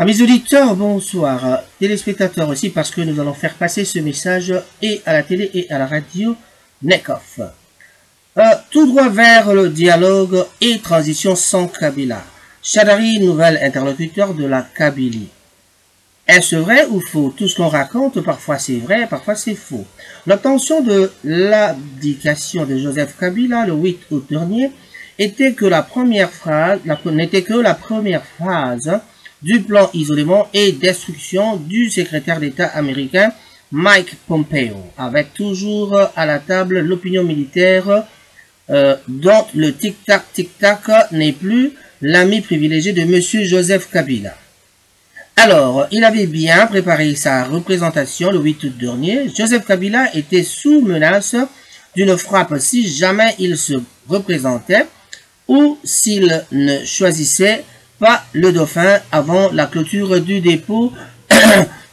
Amis auditeurs, bonsoir. Téléspectateurs aussi, parce que nous allons faire passer ce message et à la télé et à la radio NECOF. Tout droit vers le dialogue et transition sans Kabila. Chadari, nouvel interlocuteur de la Kabylie. Est-ce vrai ou faux? Tout ce qu'on raconte, parfois c'est vrai, parfois c'est faux. L'obtention de l'abdication de Joseph Kabila le 8 août dernier n'était que la première phase du plan isolement et destruction du secrétaire d'État américain Mike Pompeo, avec toujours à la table l'opinion militaire dont le tic-tac n'est plus l'ami privilégié de M. Joseph Kabila. Alors, il avait bien préparé sa représentation le 8 août dernier. Joseph Kabila était sous menace d'une frappe si jamais il se représentait ou s'il ne choisissait pas le dauphin avant la clôture du dépôt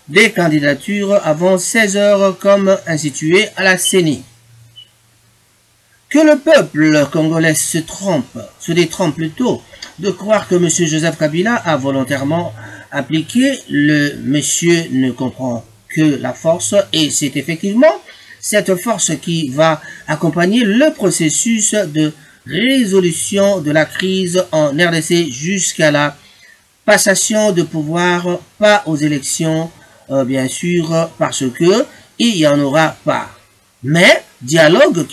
des candidatures avant 16 heures comme institué à la CENI. Que le peuple congolais se détrompe plutôt de croire que M. Joseph Kabila a volontairement appliqué, le monsieur ne comprend que la force et c'est effectivement cette force qui va accompagner le processus de résolution de la crise en RDC jusqu'à la passation de pouvoir, pas aux élections, bien sûr, parce que il y en aura pas. Mais un dialogue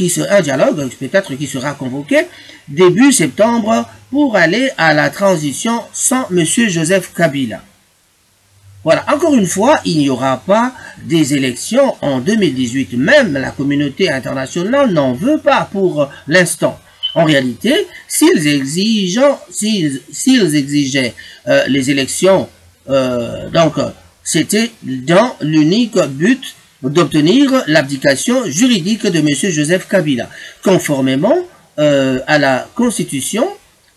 peut-être qui sera convoqué début septembre pour aller à la transition sans M. Joseph Kabila. Voilà, encore une fois, il n'y aura pas des élections en 2018. Même la communauté internationale n'en veut pas pour l'instant. En réalité, s'ils exigeaient les élections, donc c'était dans l'unique but d'obtenir l'abdication juridique de M. Joseph Kabila, conformément à la Constitution,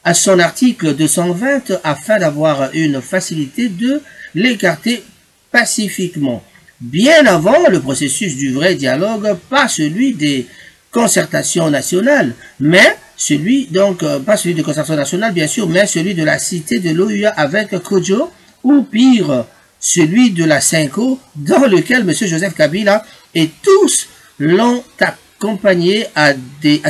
à son article 220, afin d'avoir une facilité de l'écarter pacifiquement, bien avant le processus du vrai dialogue, pas celui des concertations nationales, mais celui, donc, pas celui de concertation nationale, bien sûr, mais celui de la cité de l'OUA avec Kodjo, ou pire, celui de la Cinco, dans lequel M. Joseph Kabila et tous l'ont accompagné à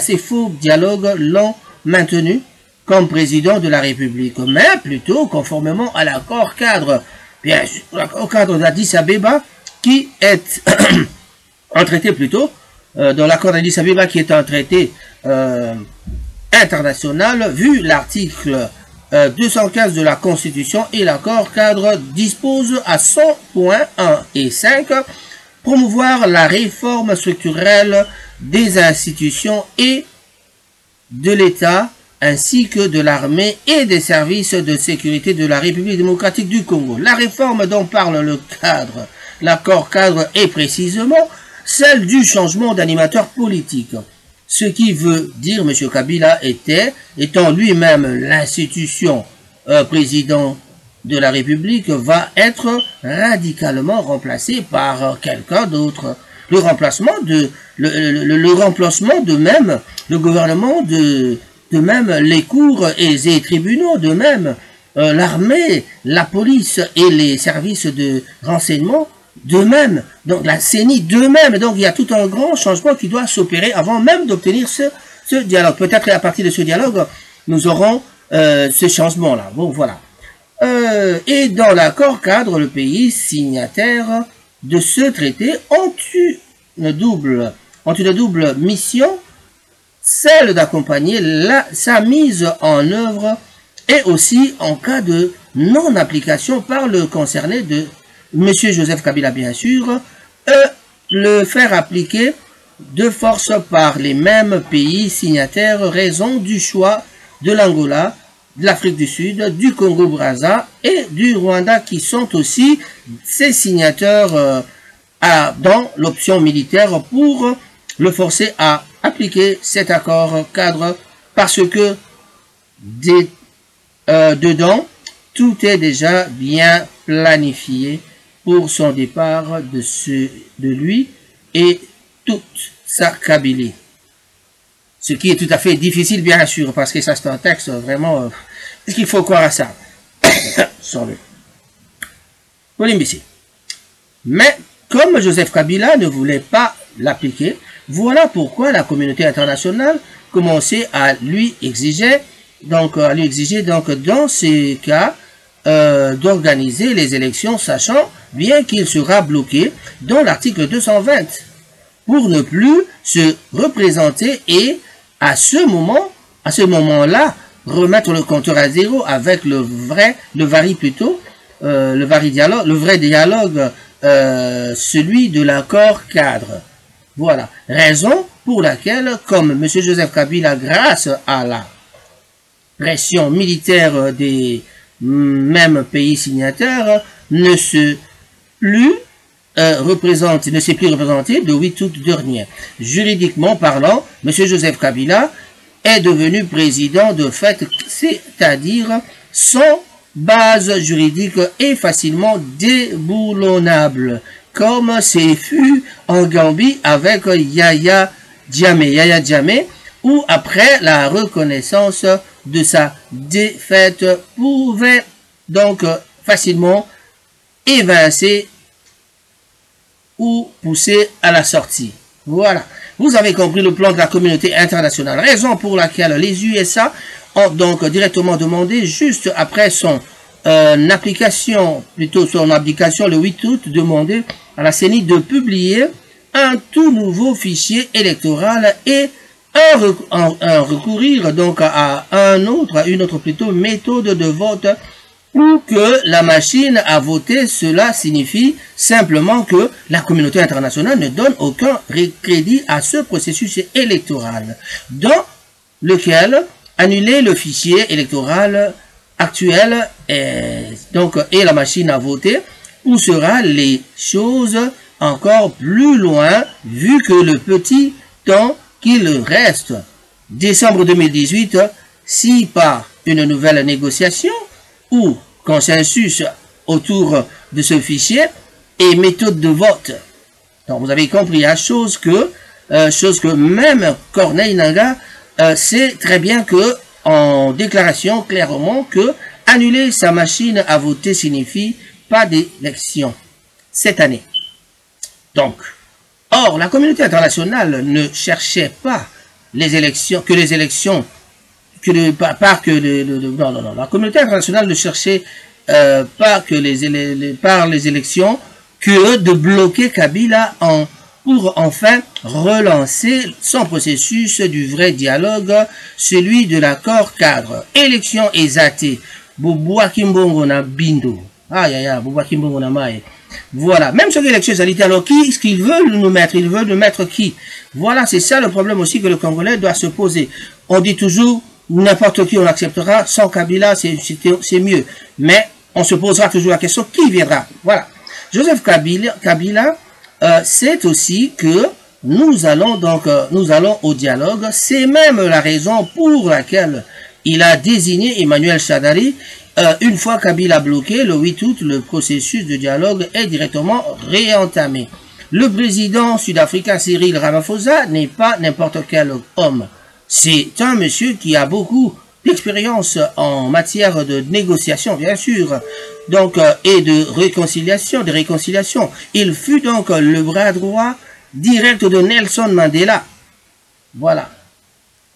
ces faux dialogues, l'ont maintenu comme président de la République, mais plutôt conformément à l'accord cadre, bien sûr, l'accord cadre d'Addis Abeba, qui est un traité plutôt, dans l'accord d'Addis Abeba qui est un traité international, vu l'article 215 de la Constitution, et l'accord cadre dispose à son point 1 et 5 promouvoir la réforme structurelle des institutions et de l'État ainsi que de l'armée et des services de sécurité de la République démocratique du Congo. La réforme dont parle l'accord cadre est précisément celle du changement d'animateur politique. Ce qui veut dire M. Kabila étant lui-même l'institution président de la République, va être radicalement remplacé par quelqu'un d'autre. Le remplacement de même le gouvernement, de même les cours et les tribunaux, de même l'armée, la police et les services de renseignement, de même, donc la CENI, de même, donc il y a tout un grand changement qui doit s'opérer avant même d'obtenir ce dialogue. Peut-être à partir de ce dialogue, nous aurons ce changement-là. Bon, voilà. Et dans l'accord cadre, le pays signataire de ce traité ont une double mission, celle d'accompagner sa mise en œuvre et aussi en cas de non-application par le concerné de M. Joseph Kabila, bien sûr, le faire appliquer de force par les mêmes pays signataires, raison du choix de l'Angola, de l'Afrique du Sud, du Congo-Brazza et du Rwanda qui sont aussi ces signataires dans l'option militaire pour le forcer à appliquer cet accord cadre parce que dedans, tout est déjà bien planifié pour son départ de lui et toute sa Kabylie. Ce qui est tout à fait difficile, bien sûr, parce que ça c'est un texte vraiment... Est-ce qu'il faut croire à ça? pour l'imbécile. Mais comme Joseph Kabila ne voulait pas l'appliquer, voilà pourquoi la communauté internationale commençait à lui exiger, donc dans ces cas, d'organiser les élections, sachant bien qu'il sera bloqué dans l'article 220 pour ne plus se représenter et à ce moment-là, remettre le compteur à zéro avec le vrai dialogue, celui de l'accord cadre. Voilà. Raison pour laquelle, comme M. Joseph Kabila, grâce à la pression militaire des mêmes pays signataires, ne s'est plus représenté le 8 août dernier. Juridiquement parlant, M. Joseph Kabila est devenu président de fait, c'est-à-dire sans base juridique et facilement déboulonnable, comme c'est fut en Gambie avec Yahya Jammeh, où après la reconnaissance de sa défaite pouvait donc facilement évincer ou pousser à la sortie. Voilà. Vous avez compris le plan de la communauté internationale, raison pour laquelle les USA ont donc directement demandé, juste après son application le 8 août, demandé à la CENI de publier un tout nouveau fichier électoral et recourir donc à une autre méthode de vote ou que la machine à voter. Cela signifie simplement que la communauté internationale ne donne aucun crédit à ce processus électoral, dans lequel annuler le fichier électoral actuel et la machine à voter, où sera les choses encore plus loin, vu que le petit temps qu'il reste. Décembre 2018, si par une nouvelle négociation ou consensus autour de ce fichier et méthode de vote. Donc vous avez compris, hein, chose que même Corneille Nangaa sait très bien que en déclaration clairement que annuler sa machine à voter signifie pas d'élection cette année. Donc, or la communauté internationale ne cherchait pas la communauté internationale ne cherchait pas que les élections que de bloquer Kabila pour enfin relancer son processus du vrai dialogue, celui de l'accord cadre. Élection exatée. Bouboua Kimbongo na bindo. Bouboua Kimbongo na mae. Voilà, même sur l'élection exatée, alors ce qu'ils veulent nous mettre? Ils veulent nous mettre qui? Voilà, c'est ça le problème aussi que le Congolais doit se poser. On dit toujours, n'importe qui on acceptera, sans Kabila c'est mieux. Mais on se posera toujours la question, qui viendra? Voilà. Joseph Kabila c'est aussi que nous allons au dialogue. C'est même la raison pour laquelle il a désigné Emmanuel Shadary. Une fois Kabila bloqué, le 8 août, le processus de dialogue est directement réentamé. Le président sud-africain Cyril Ramaphosa n'est pas n'importe quel homme. C'est un monsieur qui a beaucoup d'expérience en matière de négociation, bien sûr, donc, et de réconciliation. Il fut donc le bras droit direct de Nelson Mandela. Voilà.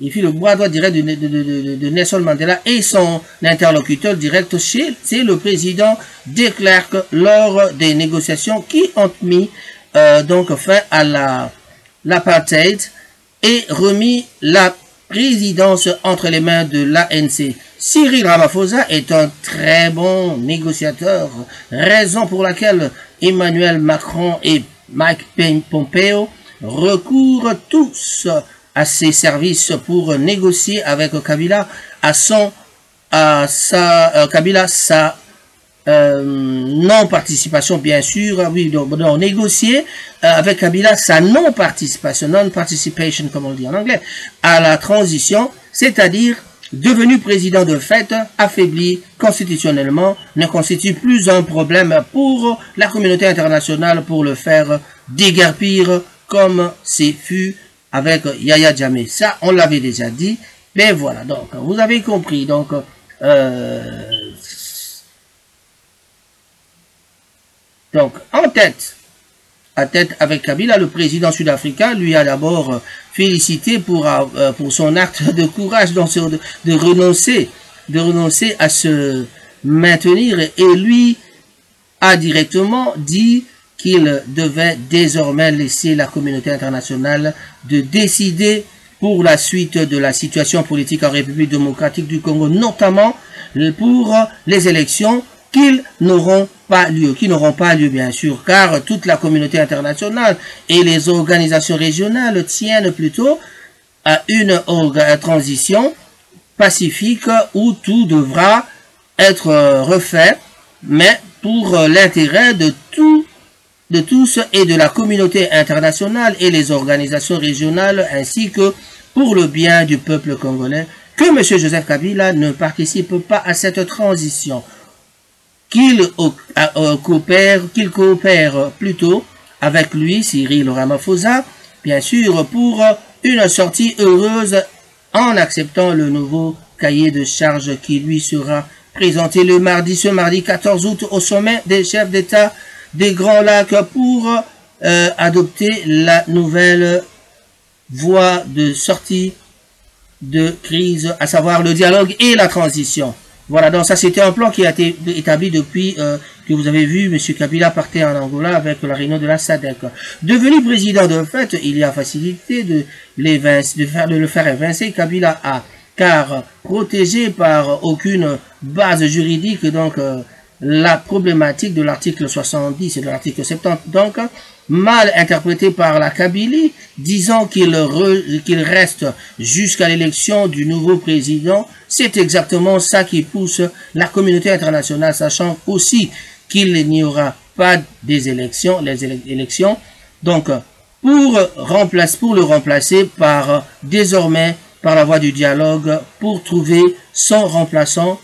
Il fut le bras droit direct de Nelson Mandela et son interlocuteur direct, c'est le président de Klerk lors des négociations qui ont mis donc fin à l'apartheid et remis la présidence entre les mains de l'ANC. Cyril Ramaphosa est un très bon négociateur, raison pour laquelle Emmanuel Macron et Mike Pompeo recourent tous à ses services pour négocier avec Kabila sa non-participation, bien sûr, oui, donc négocier avec Kabila sa non-participation, non-participation comme on dit en anglais, à la transition, c'est-à-dire devenu président de fait, affaibli constitutionnellement, ne constitue plus un problème pour la communauté internationale pour le faire déguerpir comme c'est fut avec Yahya Jammeh. Ça, on l'avait déjà dit, mais voilà, donc, vous avez compris, donc, Donc, en tête, à tête avec Kabila, le président sud-africain lui a d'abord félicité pour son acte de courage de renoncer à se maintenir, et lui a directement dit qu'il devait désormais laisser la communauté internationale de décider pour la suite de la situation politique en République démocratique du Congo, notamment pour les élections qui n'auront pas lieu bien sûr, car toute la communauté internationale et les organisations régionales tiennent plutôt à une transition pacifique où tout devra être refait, mais pour l'intérêt de tous et de la communauté internationale et les organisations régionales, ainsi que pour le bien du peuple congolais, que M. Joseph Kabila ne participe pas à cette transition, qu'il coopère plutôt avec lui, Cyril Ramaphosa, bien sûr, pour une sortie heureuse en acceptant le nouveau cahier de charges qui lui sera présenté ce mardi 14 août au sommet des chefs d'État des Grands Lacs pour adopter la nouvelle voie de sortie de crise, à savoir le dialogue et la transition. Voilà, donc ça c'était un plan qui a été établi depuis que vous avez vu M. Kabila partir en Angola avec la réunion de la SADC. Devenu président de fait, il y a facilité de le faire évincer. Kabila a, car protégé par aucune base juridique, donc la problématique de l'article 70 et de l'article 70, donc mal interprété par la Kabylie, disant qu'il reste jusqu'à l'élection du nouveau président. C'est exactement ça qui pousse la communauté internationale, sachant aussi qu'il n'y aura pas des élections, donc pour le remplacer désormais par la voie du dialogue, pour trouver son remplaçant,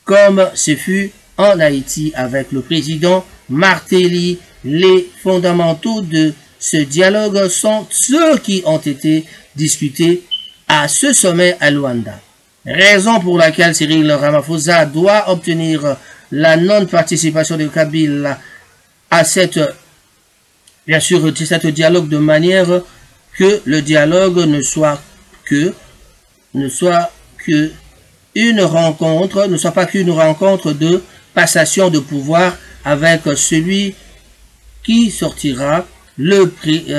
comme ce fut en Haïti avec le président Martelly. Les fondamentaux de ce dialogue sont ceux qui ont été discutés à ce sommet à Luanda. Raison pour laquelle Cyril Ramaphosa doit obtenir la non-participation de Kabila à cette dialogue, de manière que le dialogue ne soit pas qu'une rencontre de passation de pouvoir avec celui qui sortira le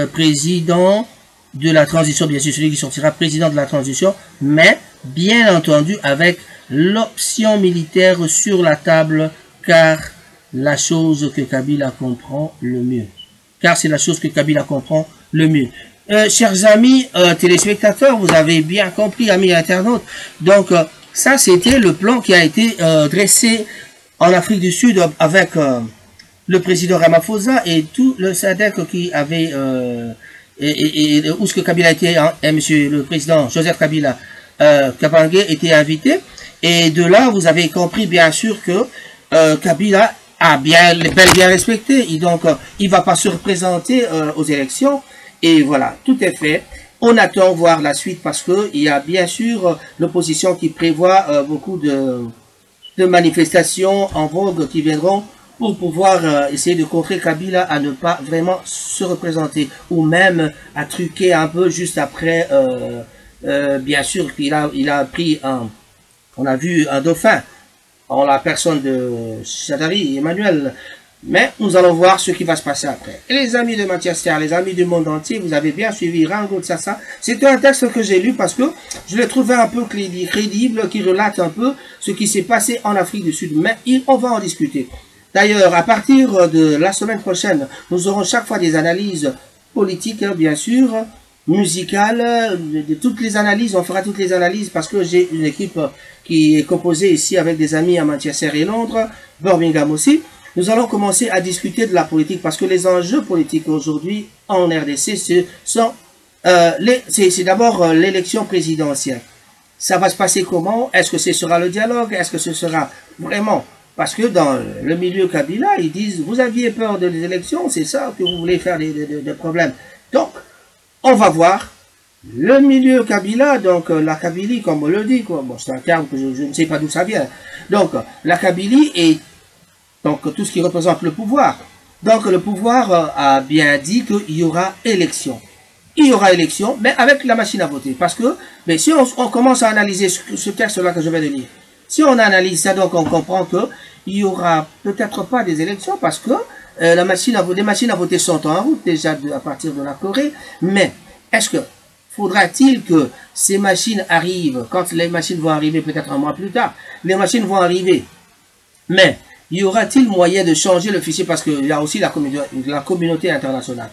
président de la transition, bien sûr celui qui sortira président de la transition, mais bien entendu avec l'option militaire sur la table, car la chose que Kabila comprend le mieux. Car c'est la chose que Kabila comprend le mieux. Chers amis téléspectateurs, vous avez bien compris, amis internautes. Donc ça c'était le plan qui a été dressé en Afrique du Sud avec le président Ramaphosa et tout le SADC qui avait où ce que Kabila était, monsieur le président Joseph Kabila Kabange était invité, et de là vous avez compris bien sûr que Kabila a bel et bien respecté, et donc il va pas se représenter aux élections, et voilà, tout est fait. On attend voir la suite parce que il y a bien sûr l'opposition qui prévoit beaucoup de manifestations en vogue qui viendront pour pouvoir essayer de contrer Kabila à ne pas vraiment se représenter, ou même à truquer un peu juste après. Bien sûr qu'il a pris on a vu un dauphin en la personne de Chadari, Emmanuel, mais nous allons voir ce qui va se passer après. Et les amis de Manchester, les amis du monde entier, vous avez bien suivi Rango Tsassa. C'est un texte que j'ai lu parce que je l'ai trouvé un peu crédible, qui relate un peu ce qui s'est passé en Afrique du Sud, mais on va en discuter. D'ailleurs, à partir de la semaine prochaine, nous aurons chaque fois des analyses politiques, bien sûr, musicales, de toutes les analyses. On fera toutes les analyses parce que j'ai une équipe qui est composée ici avec des amis à Manchester et Londres, Birmingham aussi. Nous allons commencer à discuter de la politique parce que les enjeux politiques aujourd'hui en RDC, c'est d'abord l'élection présidentielle. Ça va se passer comment? Est-ce que ce sera le dialogue? Est-ce que ce sera vraiment... Parce que dans le milieu Kabila, ils disent, vous aviez peur des élections, c'est ça que vous voulez faire des problèmes. Donc, on va voir le milieu Kabila, donc la Kabylie, comme on le dit, quoi. Bon, c'est un terme que je ne sais pas d'où ça vient. Donc, la Kabylie est donc tout ce qui représente le pouvoir. Donc le pouvoir a bien dit qu'il y aura élection. Il y aura élection, mais avec la machine à voter. Parce que mais si on commence à analyser ce texte-là que je vais de lire, si on analyse ça, donc on comprend que il y aura peut-être pas des élections parce que les machines à voter sont en route déjà à partir de la Corée. Mais est-ce que faudra-t-il que ces machines arrivent, quand les machines vont arriver peut-être un mois plus tard, les machines vont arriver, mais y aura-t-il moyen de changer le fichier parce qu'il y a aussi la communauté internationale.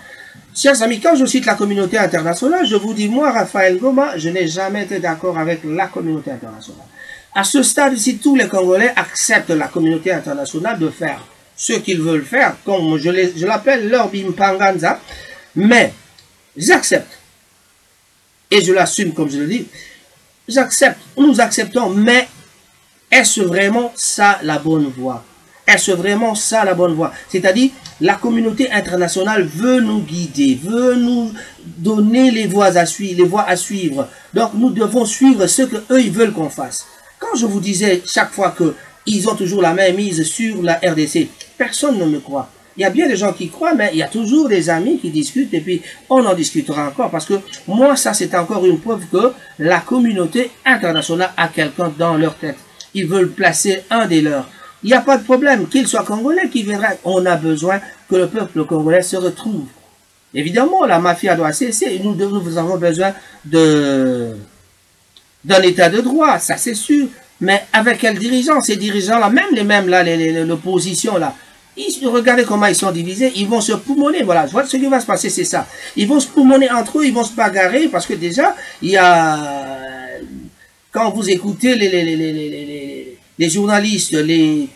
Chers amis, quand je cite la communauté internationale, je vous dis, moi, Raphaël Ngoma, je n'ai jamais été d'accord avec la communauté internationale. À ce stade-ci, tous les Congolais acceptent la communauté internationale de faire ce qu'ils veulent faire, comme je l'appelle leur bimpanganza, mais j'accepte, et je l'assume comme je le dis, j'accepte, nous acceptons, mais est-ce vraiment ça la bonne voie? Est-ce vraiment ça la bonne voie? C'est-à-dire, la communauté internationale veut nous guider, veut nous donner les voies à suivre. Donc, nous devons suivre ce que eux ils veulent qu'on fasse. Quand je vous disais chaque fois qu'ils ont toujours la même mise sur la RDC, personne ne me croit. Il y a bien des gens qui croient, mais il y a toujours des amis qui discutent et puis on en discutera encore parce que moi, ça c'est encore une preuve que la communauté internationale a quelqu'un dans leur tête. Ils veulent placer un des leurs. Il n'y a pas de problème, qu'il soit congolais, qu'il viendra. On a besoin que le peuple congolais se retrouve. Évidemment, la mafia doit cesser. Nous avons besoin d'un état de droit, ça c'est sûr. Mais avec quels dirigeants? Ces dirigeants-là, même les mêmes là, l'opposition là, regardez comment ils sont divisés, ils vont se poumonner. Voilà, ce qui va se passer, c'est ça. Ils vont se poumonner entre eux, ils vont se bagarrer parce que déjà, il y a... Quand vous écoutez les journalistes, les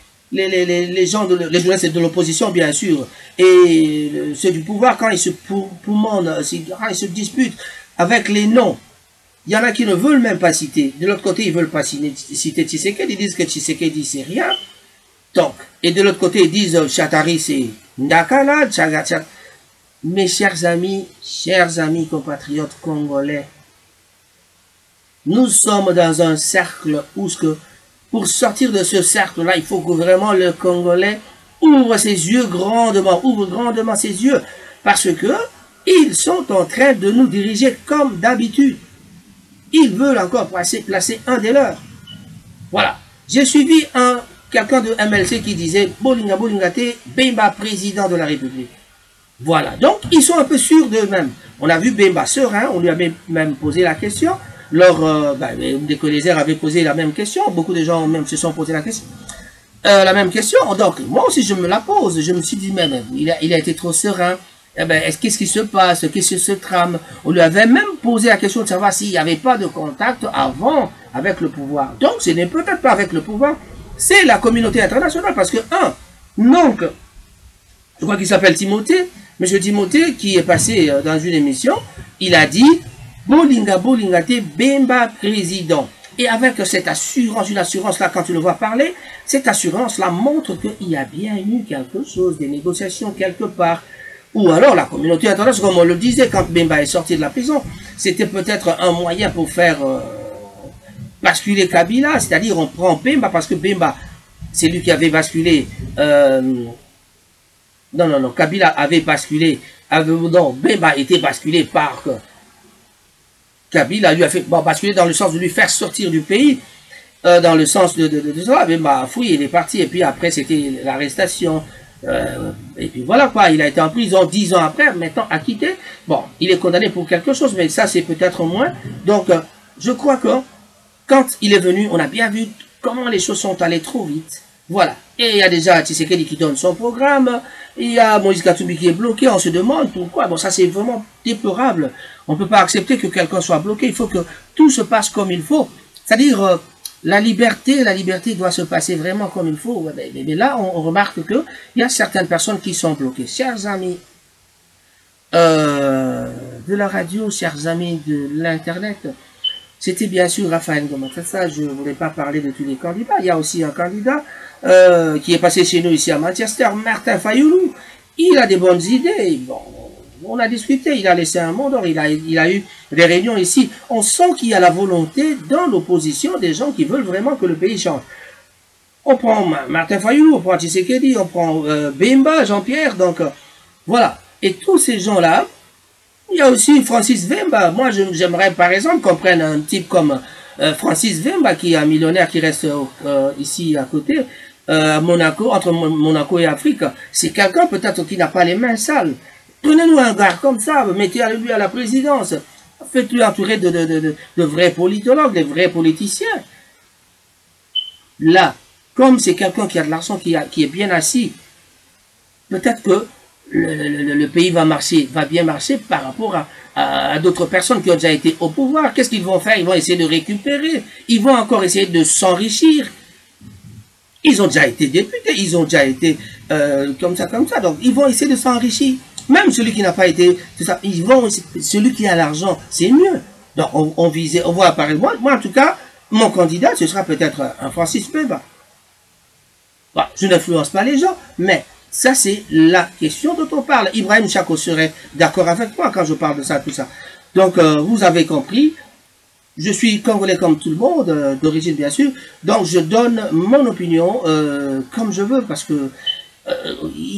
journalistes de l'opposition, bien sûr, et ceux du pouvoir, quand ils se poumonent, quand ils se disputent avec les noms, il y en a qui ne veulent même pas citer. De l'autre côté, ils ne veulent pas citer Tshisekedi, ils disent que Tshisekedi, c'est rien. Donc, et de l'autre côté, ils disent Chatari, c'est Ndakala, Tchagatchat. Mes chers amis, compatriotes congolais, nous sommes dans un cercle où pour sortir de ce cercle-là, il faut que vraiment le Congolais ouvre ses yeux grandement, ses yeux, parce que ils sont en train de nous diriger comme d'habitude. Ils veulent encore placer un des leurs. Voilà. J'ai suivi quelqu'un de MLC qui disait Bolinga Bolingate, Bemba président de la République. Voilà. Donc, ils sont un peu sûrs d'eux-mêmes. On a vu Bemba serein, on lui a même posé la question. Des collègues avaient posé la même question. Beaucoup de gens même se sont posé la question. Donc, moi aussi, je me la pose. Je me suis dit, mais il a été trop serein. Qu'est-ce qui se passe? Qu'est-ce qui se trame? On lui avait même posé la question de savoir s'il n'y avait pas de contact avant avec le pouvoir. Donc, ce n'est peut-être pas avec le pouvoir, c'est la communauté internationale. Parce que, donc, je crois qu'il s'appelle Timothée, M. Timothée, qui est passé dans une émission, il a dit, Bolingate Bemba président. Et avec cette assurance, une assurance là, quand tu le vois parler, cette assurance là montre qu'il y a bien eu quelque chose, des négociations quelque part. Ou alors la communauté internationale, comme on le disait quand Bemba est sorti de la prison, c'était peut-être un moyen pour faire basculer Kabila, c'est-à-dire on prend Bemba parce que Bemba, c'est lui qui avait basculé. Kabila avait basculé. Bemba était basculé par Kabila lui a fait basculer dans le sens de lui faire sortir du pays, dans le sens de ça. Bemba a fouillé, il est parti, et puis après c'était l'arrestation. Et puis voilà quoi, il a été en prison 10 ans après, maintenant acquitté. Bon, il est condamné pour quelque chose, mais ça c'est peut-être moins. Donc, je crois que quand il est venu, on a bien vu comment les choses sont allées trop vite. Voilà. Et il y a déjà Tshisekedi qui donne son programme, il y a Moïse Katumbi qui est bloqué, on se demande pourquoi. Bon, ça c'est vraiment déplorable. On ne peut pas accepter que quelqu'un soit bloqué, il faut que tout se passe comme il faut. C'est-à-dire, la liberté doit se passer vraiment comme il faut. Mais là, on remarque qu'il y a certaines personnes qui sont bloquées. Chers amis de la radio, chers amis de l'Internet, c'était bien sûr Raphaël Ngoma. Ça, je ne voulais pas parler de tous les candidats. Il y a aussi un candidat qui est passé chez nous ici à Manchester, Martin Fayoulou. Il a des bonnes idées. Bon, on a discuté, il a laissé un mot d'or, il a eu des réunions ici. On sent qu'il y a la volonté dans l'opposition des gens qui veulent vraiment que le pays change. On prend Martin Fayulu, on prend Tshisekedi, on prend Bemba, Jean-Pierre, donc voilà. Et tous ces gens-là, il y a aussi Francis Vemba. Moi, j'aimerais par exemple qu'on prenne un type comme Francis Vemba, qui est un millionnaire qui reste ici à côté, à Monaco, entre Monaco et Afrique. C'est quelqu'un peut-être qui n'a pas les mains sales. Prenez-nous un gars comme ça, mettez-lui à la présidence. Faites-lui entourer de vrais politologues, de vrais politiciens. Là, comme c'est quelqu'un qui a de l'argent, qui est bien assis, peut-être que le pays va bien marcher par rapport à d'autres personnes qui ont déjà été au pouvoir. Qu'est-ce qu'ils vont faire? Ils vont essayer de récupérer. Ils vont encore essayer de s'enrichir. Ils ont déjà été députés, ils ont déjà été comme ça. Donc, ils vont essayer de s'enrichir. Même celui qui n'a pas été, c'est ça, celui qui a l'argent, c'est mieux. Donc, on voit apparaître. Moi, en tout cas, mon candidat, ce sera peut-être un Francis Vemba. Bon, je n'influence pas les gens, mais ça, c'est la question dont on parle. Ibrahim Chako serait d'accord avec moi quand je parle de ça, tout ça. Donc, vous avez compris. Je suis congolais comme tout le monde, d'origine bien sûr. Donc, je donne mon opinion comme je veux, parce que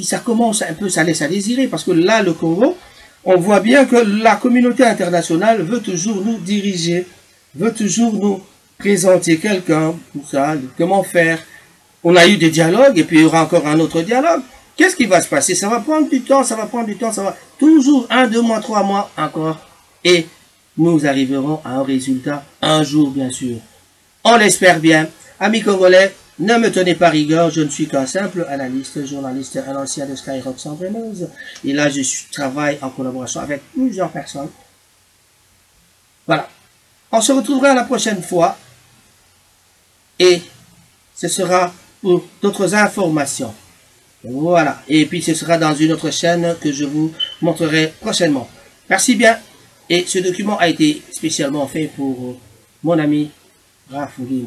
ça commence un peu, ça laisse à désirer. Parce que là, le Congo, on voit bien que la communauté internationale veut toujours nous diriger, veut toujours nous présenter quelqu'un, tout ça, comment faire. On a eu des dialogues, et puis il y aura encore un autre dialogue. Qu'est-ce qui va se passer? Ça va prendre du temps, ça va toujours 1, 2 mois, 3 mois encore. Et nous arriverons à un résultat un jour, bien sûr. On l'espère bien. Amis congolais, ne me tenez pas rigueur, je ne suis qu'un simple analyste, journaliste, un ancien de Skyrock 122. Et là, je travaille en collaboration avec plusieurs personnes. Voilà. On se retrouvera la prochaine fois. Et ce sera pour d'autres informations. Voilà. Et puis, ce sera dans une autre chaîne que je vous montrerai prochainement. Merci bien. Et ce document a été spécialement fait pour mon ami Rafouline.